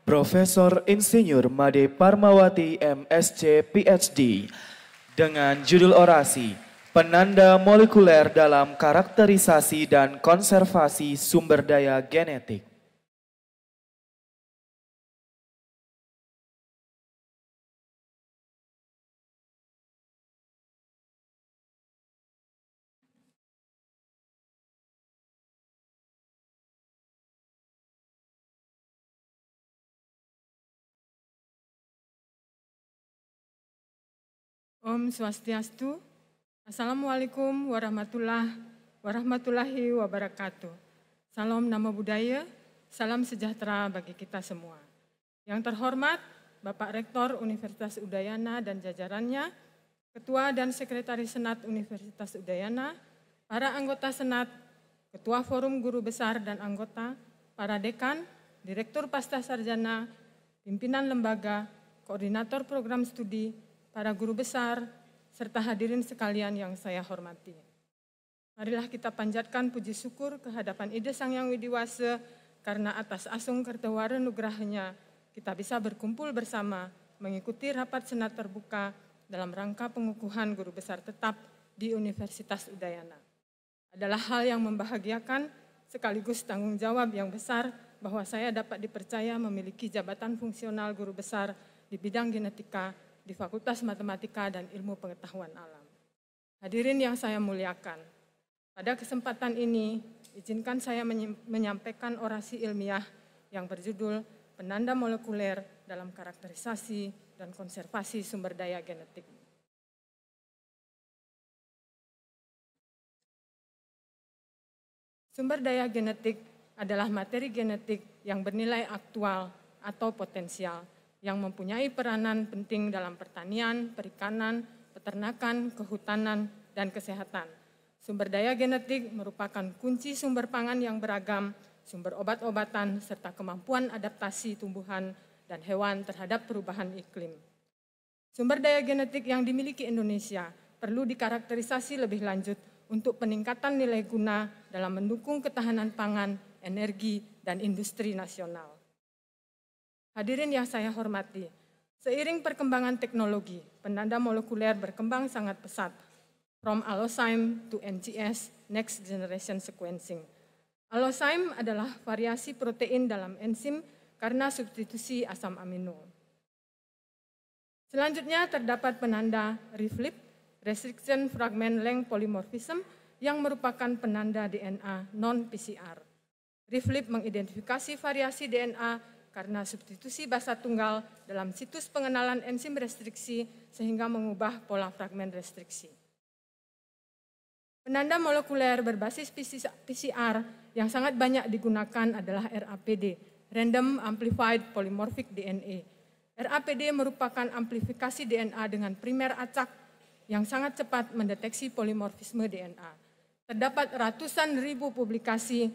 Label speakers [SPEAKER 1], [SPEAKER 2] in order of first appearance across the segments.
[SPEAKER 1] Profesor Insinyur Made Parmawati MSc PhD dengan judul orasi Penanda Molekuler dalam Karakterisasi dan Konservasi Sumber Daya Genetik.
[SPEAKER 2] Om Swastiastu. Assalamualaikum warahmatullahi wabarakatuh. Salam Namo Buddhaya, salam sejahtera bagi kita semua. Yang terhormat Bapak Rektor Universitas Udayana dan jajarannya, Ketua dan Sekretaris Senat Universitas Udayana, para anggota Senat, Ketua Forum Guru Besar dan anggota, para dekan, Direktur Pasca Sarjana, pimpinan lembaga, koordinator program studi, para guru besar, serta hadirin sekalian yang saya hormati. Marilah kita panjatkan puji syukur kehadapan Ida Sang Hyang Widi Wase karena atas asung kertewara nugrahnya kita bisa berkumpul bersama mengikuti rapat senat terbuka dalam rangka pengukuhan guru besar tetap di Universitas Udayana. Adalah hal yang membahagiakan sekaligus tanggung jawab yang besar bahwa saya dapat dipercaya memiliki jabatan fungsional guru besar di bidang genetika di Fakultas Matematika dan Ilmu Pengetahuan Alam. Hadirin yang saya muliakan, pada kesempatan ini izinkan saya menyampaikan orasi ilmiah yang berjudul Penanda Molekuler dalam Karakterisasi dan Konservasi Sumber Daya Genetik. Sumber daya genetik adalah materi genetik yang bernilai aktual atau potensial, yang mempunyai peranan penting dalam pertanian, perikanan, peternakan, kehutanan, dan kesehatan. Sumber daya genetik merupakan kunci sumber pangan yang beragam, sumber obat-obatan, serta kemampuan adaptasi tumbuhan dan hewan terhadap perubahan iklim. Sumber daya genetik yang dimiliki Indonesia perlu dikarakterisasi lebih lanjut untuk peningkatan nilai guna dalam mendukung ketahanan pangan, energi, dan industri nasional. Hadirin yang saya hormati, seiring perkembangan teknologi, penanda molekuler berkembang sangat pesat, from allozyme to NGS, next generation sequencing. Allozyme adalah variasi protein dalam enzim karena substitusi asam amino. Selanjutnya terdapat penanda reflip, restriction fragment length polymorphism, yang merupakan penanda DNA non-PCR. Reflip mengidentifikasi variasi DNA karena substitusi basa tunggal dalam situs pengenalan enzim restriksi sehingga mengubah pola fragmen restriksi. Penanda molekuler berbasis PCR yang sangat banyak digunakan adalah RAPD, Random Amplified Polymorphic DNA. RAPD merupakan amplifikasi DNA dengan primer acak yang sangat cepat mendeteksi polimorfisme DNA. Terdapat ratusan ribu publikasi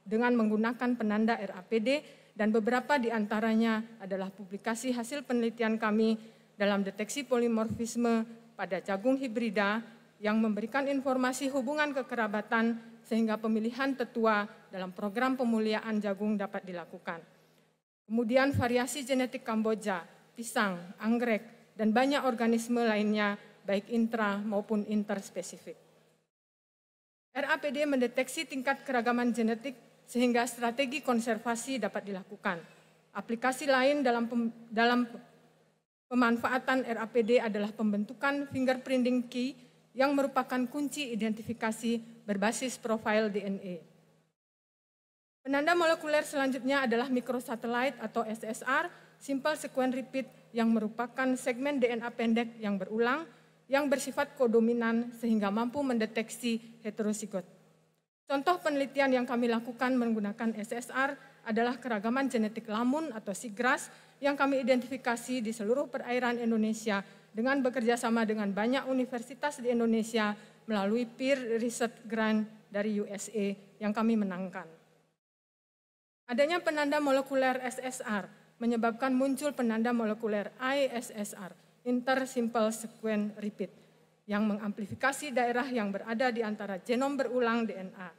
[SPEAKER 2] dengan menggunakan penanda RAPD dan beberapa di antaranya adalah publikasi hasil penelitian kami dalam deteksi polimorfisme pada jagung hibrida yang memberikan informasi hubungan kekerabatan sehingga pemilihan tetua dalam program pemuliaan jagung dapat dilakukan. Kemudian variasi genetik Kamboja, pisang, anggrek, dan banyak organisme lainnya baik intra maupun interspesifik. RAPD mendeteksi tingkat keragaman genetik sehingga strategi konservasi dapat dilakukan. Aplikasi lain dalam pemanfaatan RAPD adalah pembentukan fingerprinting key yang merupakan kunci identifikasi berbasis profil DNA. Penanda molekuler selanjutnya adalah microsatellite atau SSR, simple sequence repeat, yang merupakan segmen DNA pendek yang berulang, yang bersifat kodominan sehingga mampu mendeteksi heterozigot. Contoh penelitian yang kami lakukan menggunakan SSR adalah keragaman genetik lamun atau seagrass yang kami identifikasi di seluruh perairan Indonesia dengan bekerja sama dengan banyak universitas di Indonesia melalui peer research grant dari USA yang kami menangkan. Adanya penanda molekuler SSR menyebabkan muncul penanda molekuler ISSR, Inter-Simple Sequence Repeat, yang mengamplifikasi daerah yang berada di antara genom berulang DNA.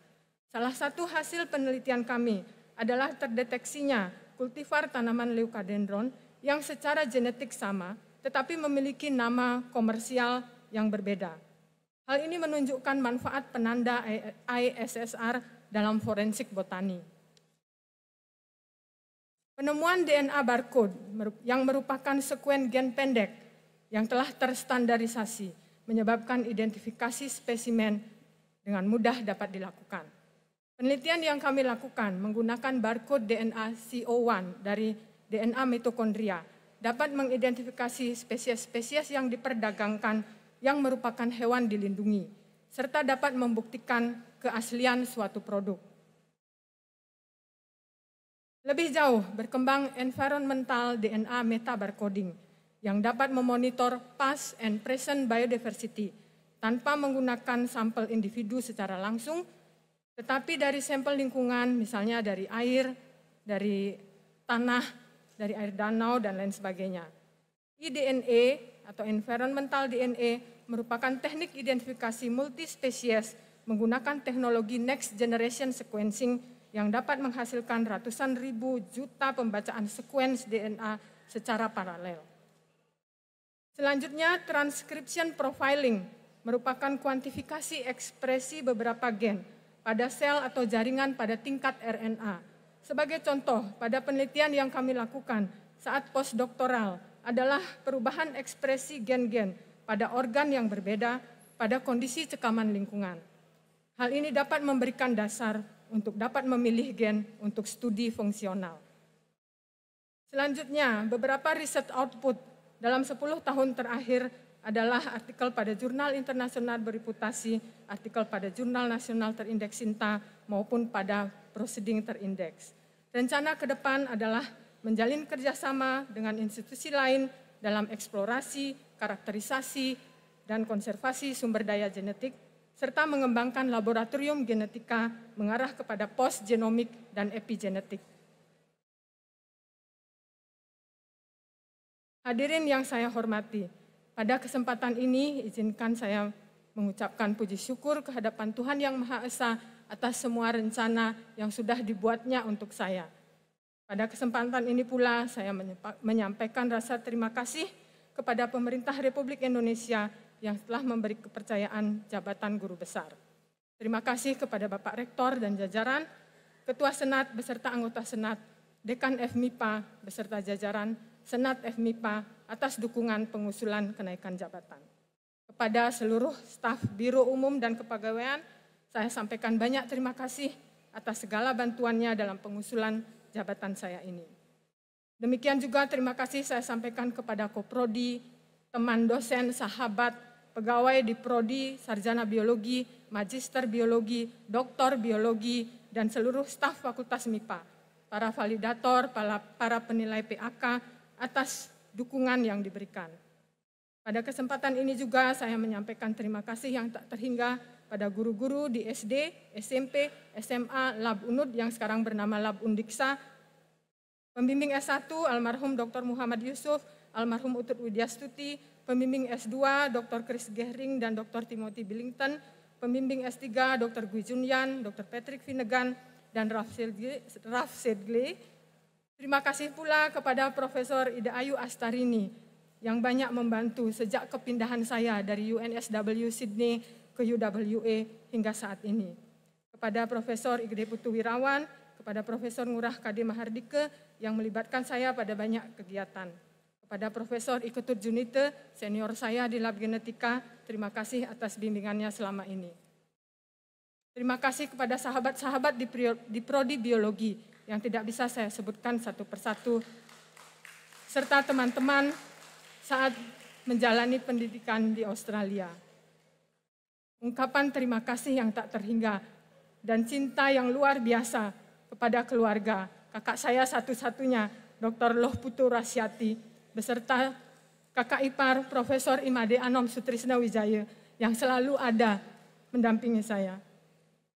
[SPEAKER 2] Salah satu hasil penelitian kami adalah terdeteksinya kultivar tanaman leucadendron yang secara genetik sama, tetapi memiliki nama komersial yang berbeda. Hal ini menunjukkan manfaat penanda ISSR dalam forensik botani. Penemuan DNA barcode yang merupakan sekuen gen pendek yang telah terstandarisasi menyebabkan identifikasi spesimen dengan mudah dapat dilakukan. Penelitian yang kami lakukan menggunakan barcode DNA CO1 dari DNA mitokondria dapat mengidentifikasi spesies-spesies yang diperdagangkan yang merupakan hewan dilindungi, serta dapat membuktikan keaslian suatu produk. Lebih jauh, berkembang environmental DNA metabarcoding yang dapat memonitor past and present biodiversity tanpa menggunakan sampel individu secara langsung, tetapi dari sampel lingkungan, misalnya dari air, dari tanah, dari air danau, dan lain sebagainya. eDNA atau environmental DNA merupakan teknik identifikasi multispesies menggunakan teknologi next generation sequencing yang dapat menghasilkan ratusan ribu juta pembacaan sekuens DNA secara paralel. Selanjutnya, transcription profiling merupakan kuantifikasi ekspresi beberapa gen pada sel atau jaringan pada tingkat RNA. Sebagai contoh, pada penelitian yang kami lakukan saat postdoktoral adalah perubahan ekspresi gen-gen pada organ yang berbeda pada kondisi cekaman lingkungan. Hal ini dapat memberikan dasar untuk dapat memilih gen untuk studi fungsional. Selanjutnya, beberapa riset output dalam 10 tahun terakhir adalah artikel pada jurnal internasional bereputasi, artikel pada jurnal nasional terindeks SINTA, maupun pada proceeding terindeks. Rencana ke depan adalah menjalin kerjasama dengan institusi lain dalam eksplorasi, karakterisasi, dan konservasi sumber daya genetik, serta mengembangkan laboratorium genetika mengarah kepada post-genomik dan epigenetik. Hadirin yang saya hormati, pada kesempatan ini izinkan saya mengucapkan puji syukur kehadapan Tuhan Yang Maha Esa atas semua rencana yang sudah dibuatnya untuk saya. Pada kesempatan ini pula saya menyampaikan rasa terima kasih kepada pemerintah Republik Indonesia yang telah memberi kepercayaan jabatan guru besar. Terima kasih kepada Bapak Rektor dan jajaran, Ketua Senat beserta anggota Senat, Dekan FMIPA beserta jajaran, Senat FMIPA atas dukungan pengusulan kenaikan jabatan. Kepada seluruh staf Biro Umum dan Kepegawaian, saya sampaikan banyak terima kasih atas segala bantuannya dalam pengusulan jabatan saya ini. Demikian juga terima kasih saya sampaikan kepada Koprodi, teman dosen, sahabat, pegawai di Prodi, Sarjana Biologi, Magister Biologi, Doktor Biologi, dan seluruh staf Fakultas MIPA, para validator, para penilai PAK atas dukungan yang diberikan. Pada kesempatan ini juga saya menyampaikan terima kasih yang tak terhingga pada guru-guru di SD, SMP, SMA, Lab Unud yang sekarang bernama Lab Undiksa, pembimbing S1 almarhum Dr. Muhammad Yusuf, almarhum Utut Widyastuti, pembimbing S2 Dr. Chris Gehring dan Dr. Timothy Billington, pembimbing S3 Dr. Gui Junyan, Dr. Patrick Finnegan, dan Raf Sedgley. Terima kasih pula kepada Profesor Ida Ayu Astarini yang banyak membantu sejak kepindahan saya dari UNSW Sydney ke UWA hingga saat ini. Kepada Profesor Igede Putu Wirawan, kepada Profesor Ngurah Kade Mahardike yang melibatkan saya pada banyak kegiatan. Kepada Profesor Iketut Junite, senior saya di Lab Genetika, terima kasih atas bimbingannya selama ini. Terima kasih kepada sahabat-sahabat di Prodi Biologi yang tidak bisa saya sebutkan satu persatu, serta teman-teman saat menjalani pendidikan di Australia. Ungkapan terima kasih yang tak terhingga dan cinta yang luar biasa kepada keluarga, kakak saya satu-satunya, Dr. Loh Putu Rasyati, beserta kakak ipar Profesor Imade Anom Sutrisna Wijaya yang selalu ada mendampingi saya.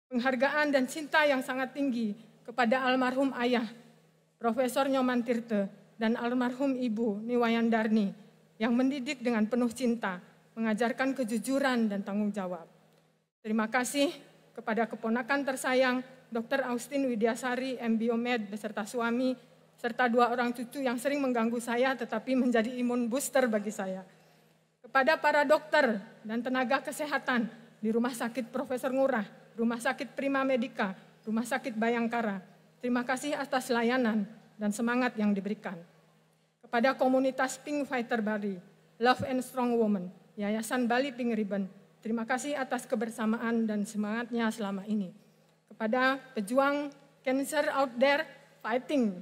[SPEAKER 2] Penghargaan dan cinta yang sangat tinggi kepada almarhum ayah, Profesor Nyoman Tirte, dan almarhum ibu Niwayandarni yang mendidik dengan penuh cinta, mengajarkan kejujuran dan tanggung jawab. Terima kasih kepada keponakan tersayang, Dr. Austin Widyasari, M. Biomed, beserta suami, serta 2 orang cucu yang sering mengganggu saya tetapi menjadi imun booster bagi saya. Kepada para dokter dan tenaga kesehatan di Rumah Sakit Profesor Ngurah, Rumah Sakit Prima Medica, Rumah Sakit Bayangkara, terima kasih atas layanan dan semangat yang diberikan. Kepada komunitas Pink Fighter Bali, Love and Strong Woman, Yayasan Bali Pink Ribbon, terima kasih atas kebersamaan dan semangatnya selama ini. Kepada pejuang cancer out there fighting,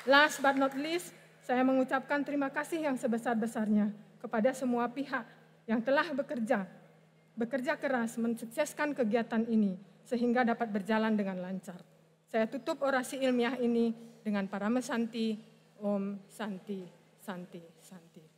[SPEAKER 2] last but not least, saya mengucapkan terima kasih yang sebesar-besarnya kepada semua pihak yang telah bekerja keras mensukseskan kegiatan ini sehingga dapat berjalan dengan lancar. Saya tutup orasi ilmiah ini dengan Parama Santi, Om Santi, Santi, Santi.